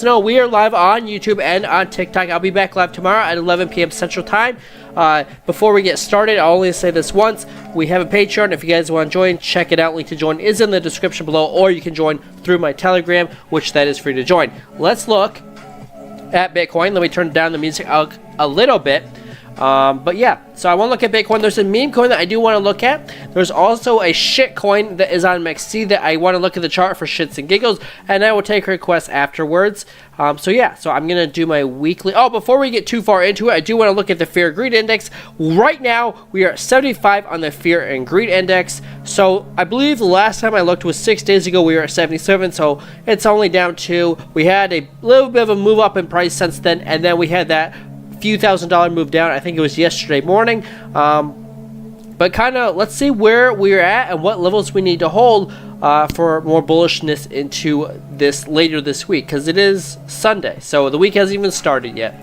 No, we are live on YouTube and on TikTok. I'll be back live tomorrow at 11 p.m. Central Time. Before we get started, I'll only say this once. We have a Patreon. If you guys want to join, check it out. Link to join is in the description below, or you can join through my Telegram, which that is free to join. Let's look at Bitcoin. Let me turn down the music a little bit. But yeah, so I want to look at Bitcoin. There's a meme coin that I do want to look at. There's also a shit coin that is on MXC that I want to look at the chart for shits and giggles, and I will take requests afterwards. So yeah, so I'm going to do my weekly. Oh, before we get too far into it, I do want to look at the Fear and Greed Index. Right now, we are at 75 on the Fear and Greed Index. So I believe the last time I looked was 6 days ago. We were at 77, so it's only down to, we had a little bit of a move up in price since then, and then we had that few $1,000 move down. I think it was yesterday morning. But kind of, let's see where we're at and what levels we need to hold for more bullishness into this later this week, because it is Sunday, so the week hasn't even started yet.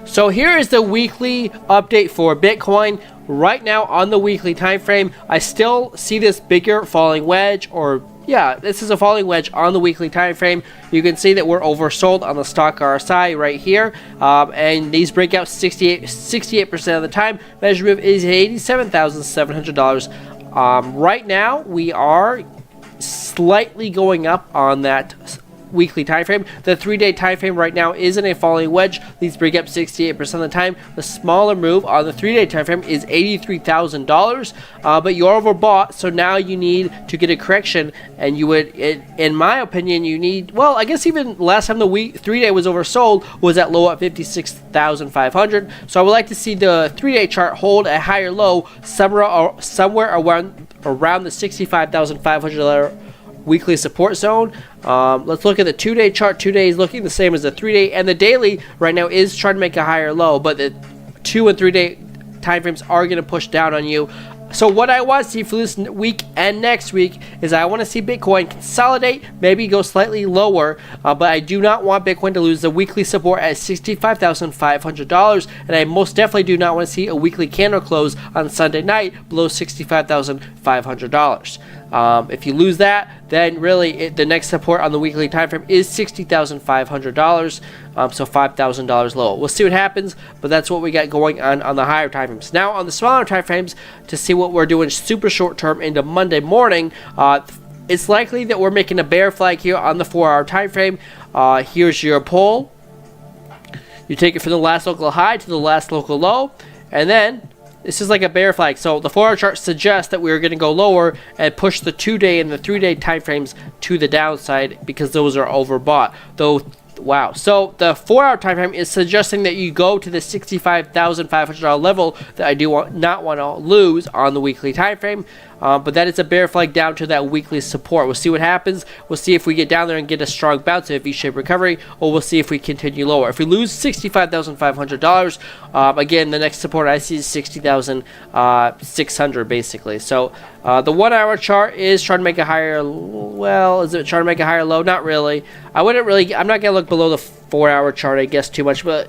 So here is the weekly update for Bitcoin. Right now on the weekly time frame, I still see this bigger falling wedge, or yeah, this is a falling wedge on the weekly time frame. You can see that we're oversold on the stock RSI right here, and these breakouts 68% of the time. Measure move is $87,700. Right now we are slightly going up on that weekly time frame. The 3-day time frame right now is in a falling wedge. These break up 68% of the time. The smaller move on the 3-day time frame is $83,000, but you're overbought, so now you need to get a correction, and you would, in my opinion, you need, well, I guess even last time the 3-day was oversold was at low at 56,500. So I would like to see the 3-day chart hold a higher low somewhere around the $65,500 weekly support zone. Let's look at the 2-day chart. 2 days looking the same as the 3-day, and the daily right now is trying to make a higher low, but the 2 and 3-day time frames are going to push down on you. So what I want to see for this week and next week is I want to see Bitcoin consolidate, maybe go slightly lower, but I do not want Bitcoin to lose the weekly support at $65,500, and I most definitely do not want to see a weekly candle close on Sunday night below $65,500. If you lose that, then really the next support on the weekly time frame is $60,500, so $5,000 low. We'll see what happens, but that's what we got going on the higher time frames. Now on the smaller time frames, to see what we're doing super short term into Monday morning, it's likely that we're making a bear flag here on the 4-hour time frame. Here's your pull. You take it from the last local high to the last local low, and then this is like a bear flag. So the 4-hour chart suggests that we're going to go lower and push the 2-day and the 3-day time frames to the downside because those are overbought. Though, wow. So the 4-hour time frame is suggesting that you go to the $65,500 level that I do not want to lose on the weekly time frame. But that is a bear flag down to that weekly support. We'll see what happens. We'll see if we get down there and get a strong bounce, a V-shaped recovery, or we'll see if we continue lower. If we lose $65,500, again, the next support I see is $60,600 basically. So the 1-hour chart is trying to make a higher, well, is it trying to make a higher low? Not really. I'm not going to look below the 4-hour chart, I guess, too much, but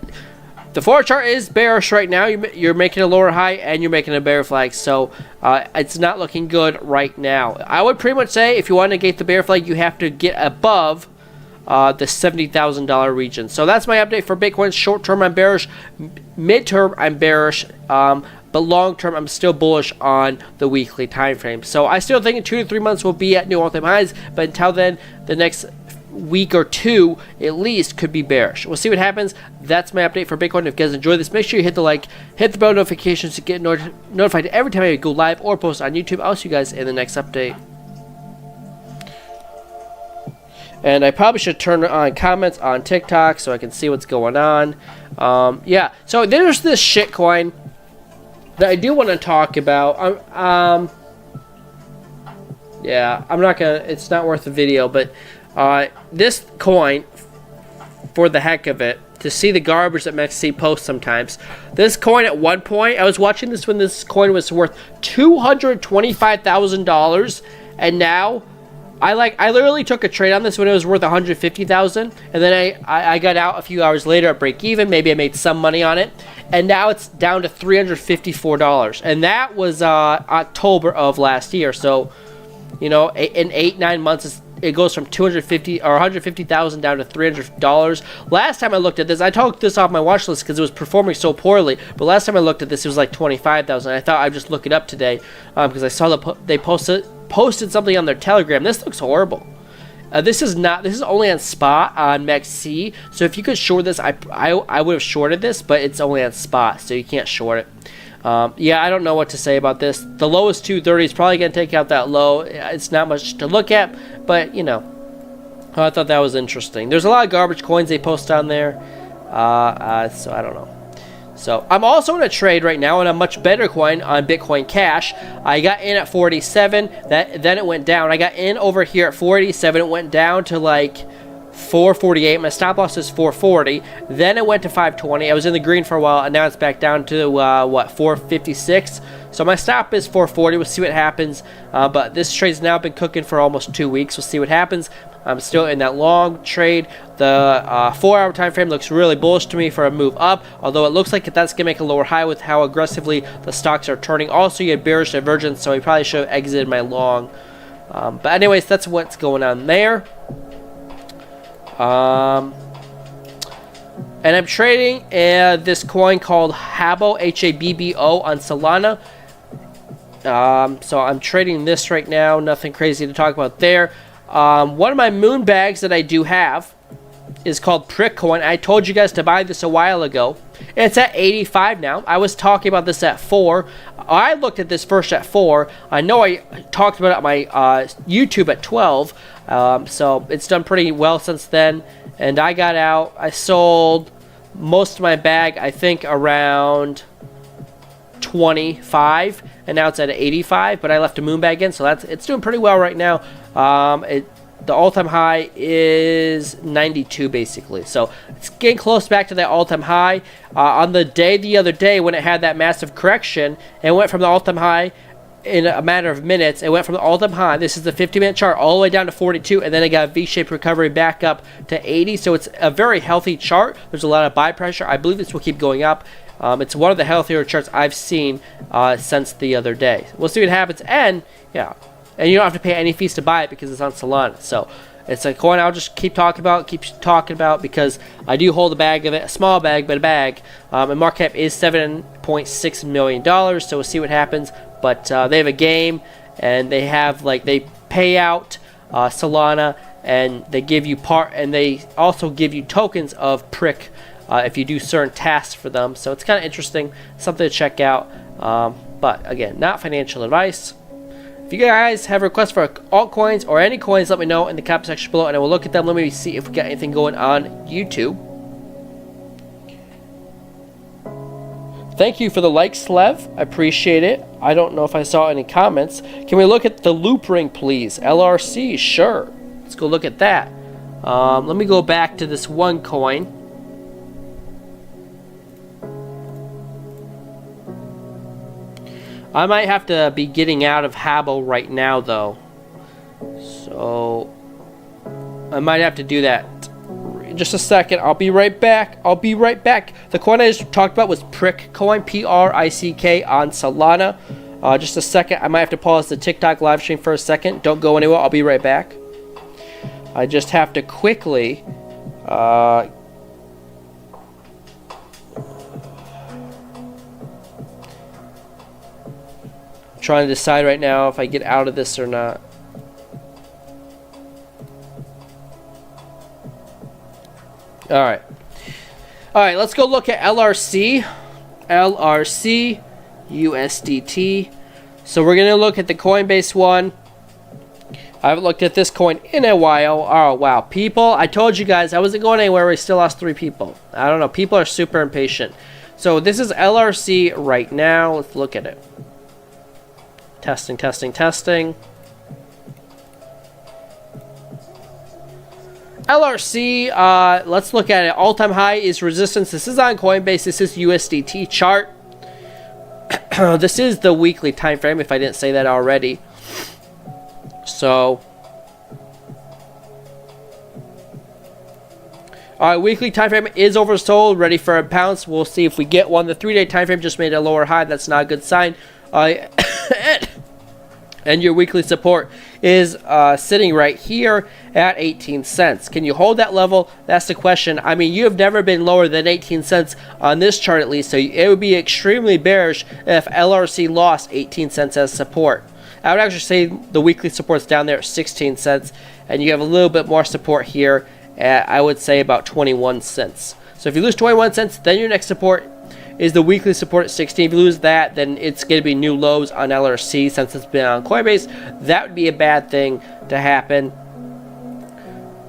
the 4-hour chart is bearish right now. You're making a lower high and you're making a bear flag, so it's not looking good right now. I would pretty much say if you want to negate the bear flag, you have to get above the $70,000 region. So that's my update for Bitcoin. Short term, I'm bearish. Mid-term, I'm bearish. But long term, I'm still bullish on the weekly time frame. So I still think in 2 to 3 months we'll be at new all-time highs. But until then, the next week or two at least could be bearish. We'll see what happens. That's my update for Bitcoin. If you guys enjoyed this, make sure you hit the like, hit the bell notifications to get notified every time I go live or post on YouTube. I'll see you guys in the next update. And I probably should turn on comments on TikTok so I can see what's going on. Yeah, so there's this shit coin that I do want to talk about. Yeah, I'm not gonna, it's not worth the video, but this coin, for the heck of it, to see the garbage that MXC posts sometimes. This coin at one point, I was watching this when this coin was worth $225,000, and now I literally took a trade on this when it was worth $150,000, and then I got out a few hours later at break even. Maybe I made some money on it, and now it's down to $354, and that was October of last year. So You know, in 8-9 months, it goes from 250 or 150,000 down to $300. Last time I looked at this, I took this off my watch list because it was performing so poorly. But last time I looked at this, it was like 25,000. I thought I'd just look it up today because I saw they posted something on their Telegram. This looks horrible. This is only on spot on MEXC. So if you could short this, I would have shorted this, but it's only on spot, so you can't short it. Yeah, I don't know what to say about this. The low is 230. It's probably going to take out that low. It's not much to look at, but, you know, I thought that was interesting. There's a lot of garbage coins they post on there, so I don't know. So I'm also in a trade right now on a much better coin on Bitcoin Cash. I got in at 47. Then it went down. I got in over here at 487. It went down to like 448. My stop loss is 440. Then it went to 520. I was in the green for a while, and now it's back down to 456. So my stop is 440. We'll see what happens. But this trade's now been cooking for almost 2 weeks. We'll see what happens. I'm still in that long trade. The 4-hour time frame looks really bullish to me for a move up, although it looks like that's going to make a lower high with how aggressively the stocks are turning. Also, you had bearish divergence, so I probably should have exited my long. But anyways, that's what's going on there. And I'm trading this coin called Habbo, Habbo, on Solana. So I'm trading this right now. Nothing crazy to talk about there. One of my moon bags that I do have is called Prick Coin. I told you guys to buy this a while ago. It's at 85 now. I was talking about this at 4. I looked at this first at 4. I know I talked about it on my YouTube at 12. So it's done pretty well since then. And I got out. I sold most of my bag, I think, around 25. And now it's at 85. But I left a moon bag in. So it's doing pretty well right now. The all-time high is 92, basically. So it's getting close back to that all-time high. On the other day, when it had that massive correction, it went from the all-time high in a matter of minutes. It went from the all-time high, this is the 50-minute chart, all the way down to 42, and then it got a V-shaped recovery back up to 80. So it's a very healthy chart. There's a lot of buy pressure. I believe this will keep going up. It's one of the healthier charts I've seen since the other day. We'll see what happens. And, yeah. And you don't have to pay any fees to buy it because it's on Solana. So it's a coin I'll just keep talking about because I do hold a bag of it, a small bag, but a bag. And market cap is $7.6 million. So we'll see what happens. But they have a game, and they have they pay out Solana, and they give you and they also give you tokens of Prick if you do certain tasks for them. So it's kind of interesting, something to check out. But again, not financial advice. If you guys have requests for altcoins or any coins, let me know in the comment section below, and I will look at them. Let me see if we got anything going on YouTube. Thank you for the like, Slev. I appreciate it. I don't know if I saw any comments. Can we look at the loop ring, please? LRC, sure. Let's go look at that. Let me go back to this one coin. I might have to be getting out of Habbo right now, though. So I might have to do that. In just a second. I'll be right back. The coin I just talked about was Prick Coin, P-R-I-C-K, on Solana. Just a second. I might have to pause the TikTok live stream for a second. Don't go anywhere. I'll be right back. I just have to quickly trying to decide right now if I get out of this or not. Alright, let's go look at LRC, USDT. So we're going to look at the Coinbase one. I haven't looked at this coin in a while. Oh, wow. People, I told you guys I wasn't going anywhere. We still lost 3 people. I don't know. People are super impatient. So this is LRC right now. Let's look at it. Testing. LRC, let's look at it. All-time high is resistance. This is on Coinbase. This is USDT chart. This is the weekly time frame, if I didn't say that already. So, weekly time frame is oversold, ready for a bounce. We'll see if we get one. The 3-day time frame just made a lower high. That's not a good sign. And your weekly support is sitting right here at 18 cents. Can you hold that level? That's the question. I mean, you have never been lower than 18 cents on this chart at least, so it would be extremely bearish if LRC lost 18 cents as support. I would actually say the weekly support's down there at 16 cents, and you have a little bit more support here at, I would say, about 21 cents. So if you lose 21 cents, then your next support is the weekly support at 16. If you lose that, then it's going to be new lows on LRC since it's been on Coinbase. That would be a bad thing to happen.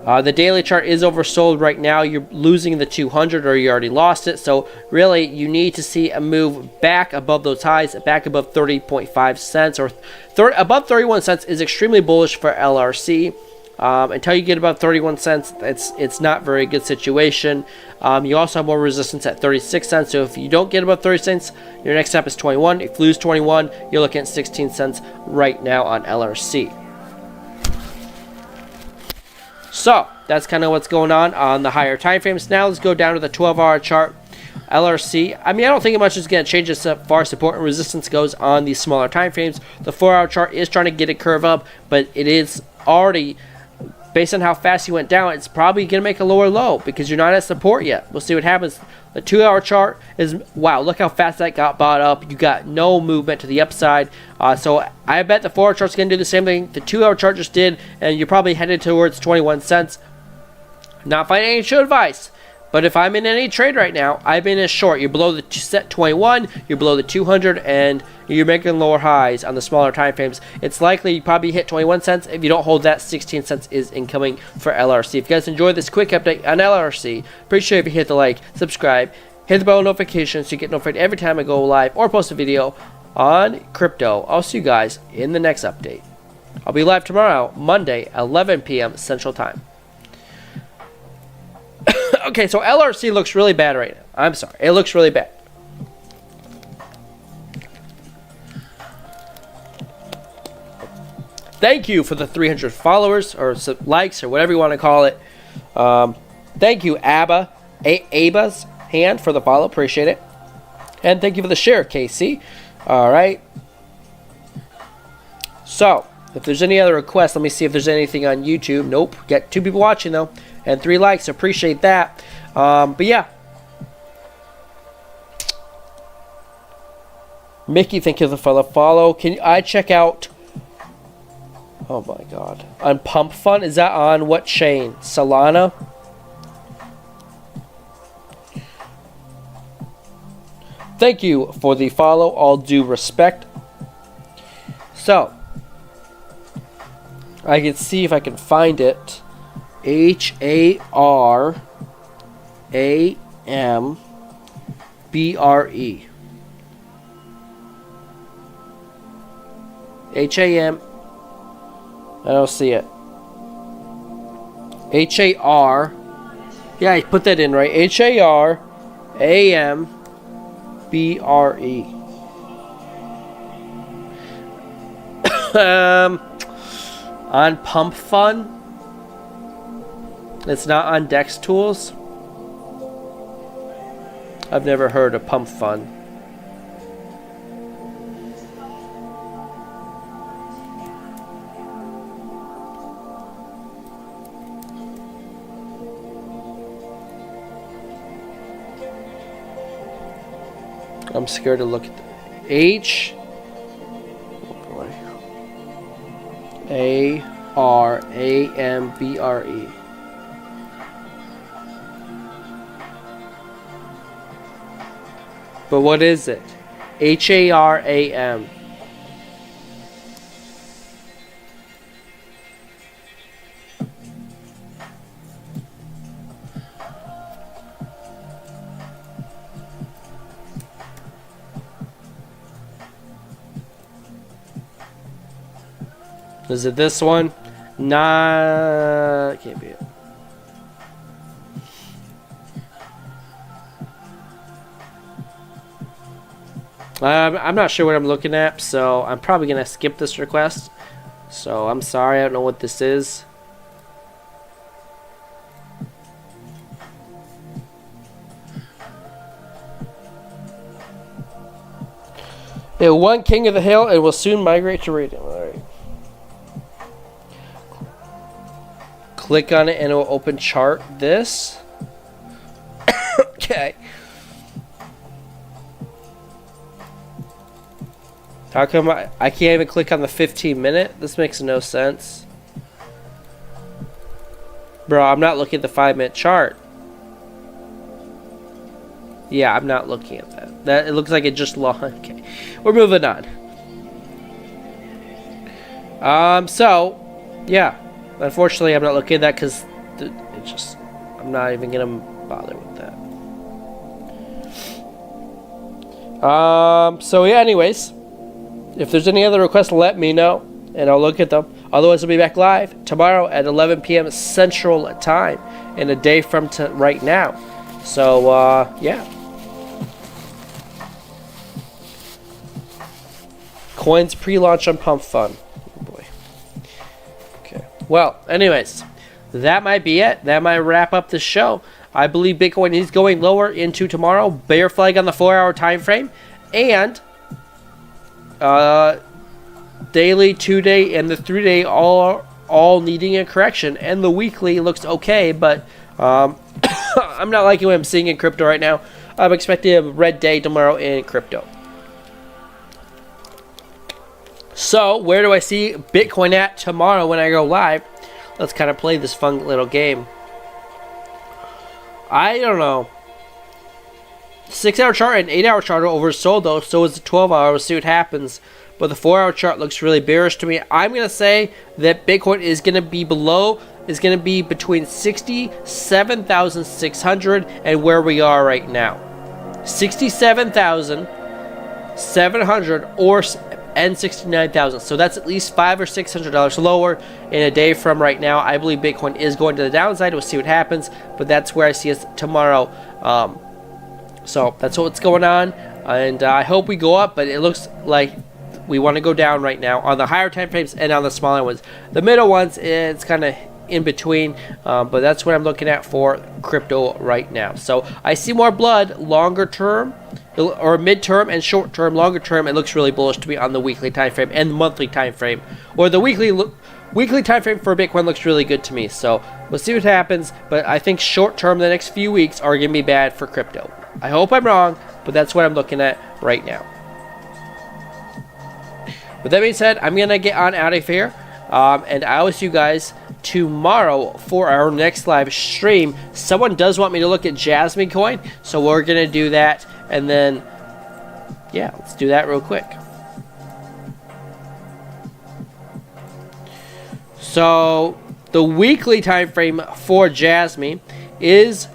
The daily chart is oversold right now. You're losing the 200 or you already lost it. So really, you need to see a move back above those highs, back above 30.5 cents or above 31 cents is extremely bullish for LRC. Until you get above 31 cents, it's not a very good situation. You also have more resistance at 36 cents. So if you don't get above 30 cents, your next step is 21. If you lose 21, you're looking at 16 cents right now on LRC. So that's kind of what's going on the higher time frames. Now let's go down to the 12-hour chart. LRC, I mean, I don't think much is going to change as far as support and resistance goes on these smaller time frames. The 4-hour chart is trying to get a curve up, but it is already, based on how fast you went down, it's probably going to make a lower low because you're not at support yet. We'll see what happens. The 2-hour chart is, wow, look how fast that got bought up. You got no movement to the upside. So I bet the 4-hour chart's going to do the same thing the 2-hour chart just did, and you're probably headed towards 21 cents. Not financial advice, but if I'm in any trade right now, I've been in short. You're below the set 21, you're below the 200, and you're making lower highs on the smaller time frames. It's likely you probably hit 21 cents. If you don't hold that, 16 cents is incoming for LRC. If you guys enjoyed this quick update on LRC, appreciate if you hit the like, subscribe, hit the bell notification so you get notified every time I go live or post a video on crypto. I'll see you guys in the next update. I'll be live tomorrow, Monday, 11 p.m. Central Time. Okay, so LRC looks really bad right now. I'm sorry. It looks really bad. Thank you for the 300 followers or likes or whatever you want to call it. Thank you, Aba's hand for the follow. Appreciate it. And thank you for the share, Casey. All right. So, if there's any other requests, let me see if there's anything on YouTube. Nope. Got 2 people watching, though. And 3 likes. Appreciate that. But yeah. Mickey, thank you for the follow. Can I check out... Oh my god. On Pump Fund? Is that on what chain? Solana? Thank you for the follow. All due respect. So. I can see if I can find it. HARAMBRE. HAM. I don't see it. HAR. Yeah, I put that in right. HARAMBRE. On Pump Fund. It's not on Dex Tools. I've never heard of Pump Fund. I'm scared to look at the H. Oh boy. HARAMBRE. But what is it? HARAM. Is it this one? Nah, it can't be it. I'm not sure what I'm looking at, so I'm probably going to skip this request. So I'm sorry, I don't know what this is. It won King of the Hill and will soon migrate to Radium. Alright. click on it and it will open chart this. Okay. How come I can't even click on the 15-minute? This makes no sense. Bro, I'm not looking at the 5-minute chart. Yeah, I'm not looking at that. It looks like it just lost. Okay, we're moving on. So, yeah. Unfortunately, I'm not looking at that because I'm not even gonna bother with that. So yeah. Anyways, if there's any other requests, let me know, and I'll look at them. Otherwise, I'll be back live tomorrow at 11 p.m. Central Time, in a day from right now. So, yeah. Coins pre-launch on Pump Fun. Oh boy. Okay. Well, anyways, that might be it. That might wrap up the show. I believe Bitcoin is going lower into tomorrow. Bear flag on the 4-hour time frame, and daily, 2-day, and the 3-day all needing a correction. And the weekly looks okay, but I'm not liking what I'm seeing in crypto right now. I'm expecting a red day tomorrow in crypto. So, where do I see Bitcoin at tomorrow when I go live? Let's kind of play this fun little game. I don't know. 6-hour chart and 8-hour chart are oversold though, so is the 12-hour. We'll see what happens. But the 4-hour chart looks really bearish to me. I'm going to say that Bitcoin is going to be between 67,600 and where we are right now. 67,700 and 69,000. So that's at least $500 or $600 lower in a day from right now. I believe Bitcoin is going to the downside. We'll see what happens, but that's where I see us tomorrow. So that's what's going on, and I hope we go up, but it looks like we want to go down right now on the higher time frames and on the smaller ones. The middle ones, it's kind of in between, but that's what I'm looking at for crypto right now. So I see more blood longer term, or mid-term and short-term. Longer term, it looks really bullish to me on the weekly time frame and monthly time frame, or the weekly time frame for Bitcoin looks really good to me. So we'll see what happens, but I think short-term, the next few weeks are going to be bad for crypto. I hope I'm wrong, but that's what I'm looking at right now. With that being said, I'm going to get on out of here, and I will see you guys tomorrow for our next live stream. Someone does want me to look at Jasmine coin, so we're going to do that, and then, yeah, let's do that real quick. So, the weekly time frame for Jasmine is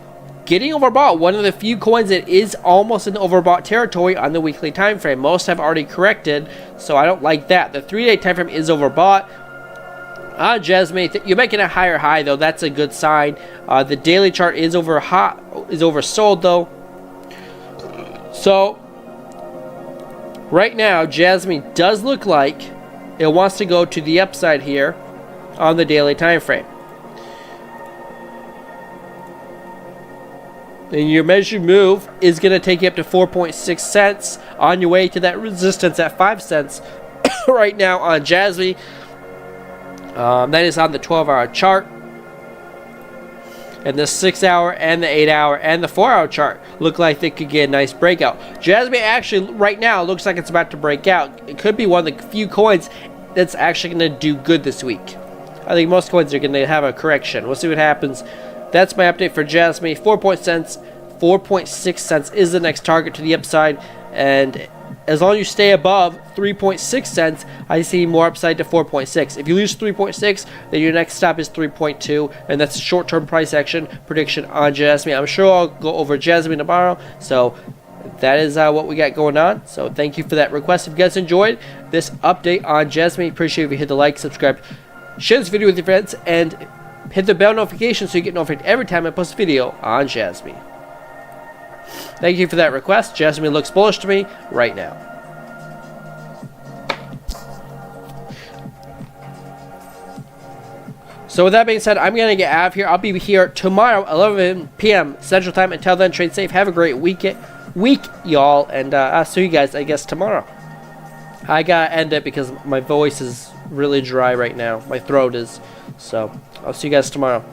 getting overbought. One of the few coins that is almost in overbought territory on the weekly time frame. Most have already corrected, so I don't like that. The 3-day time frame is overbought. Jasmine, you're making a higher high though. That's a good sign. The daily chart is oversold though. So right now, Jasmine does look like it wants to go to the upside here on the daily time frame. And your measured move is going to take you up to 4.6 cents on your way to that resistance at 5 cents right now on Jasmine. That is on the 12-hour chart. And the 6-hour and the 8-hour and the 4-hour chart look like they could get a nice breakout. Jasmine actually right now looks like it's about to break out. It could be one of the few coins that's actually going to do good this week. I think most coins are going to have a correction. We'll see what happens. That's my update for Jasmine. 4.6 cents is the next target to the upside, and as long as you stay above 3.6 cents, I see more upside to 4.6. If you lose 3.6, then your next stop is 3.2, and that's a short-term price action prediction on Jasmine. I'm sure I'll go over Jasmine tomorrow, so that is what we got going on. So thank you for that request. If you guys enjoyed this update on Jasmine, appreciate if you hit the like, subscribe, share this video with your friends, and hit the bell notification so you get notified every time I post a video on Jasmine. Thank you for that request. Jasmine looks bullish to me right now. So with that being said, I'm going to get out of here. I'll be here tomorrow, 11 p.m. Central Time. Until then, trade safe. Have a great week, y'all. And I'll see you guys, I guess, tomorrow. I got to end it because my voice is really dry right now. My throat is. So I'll see you guys tomorrow.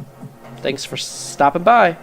Thanks for stopping by.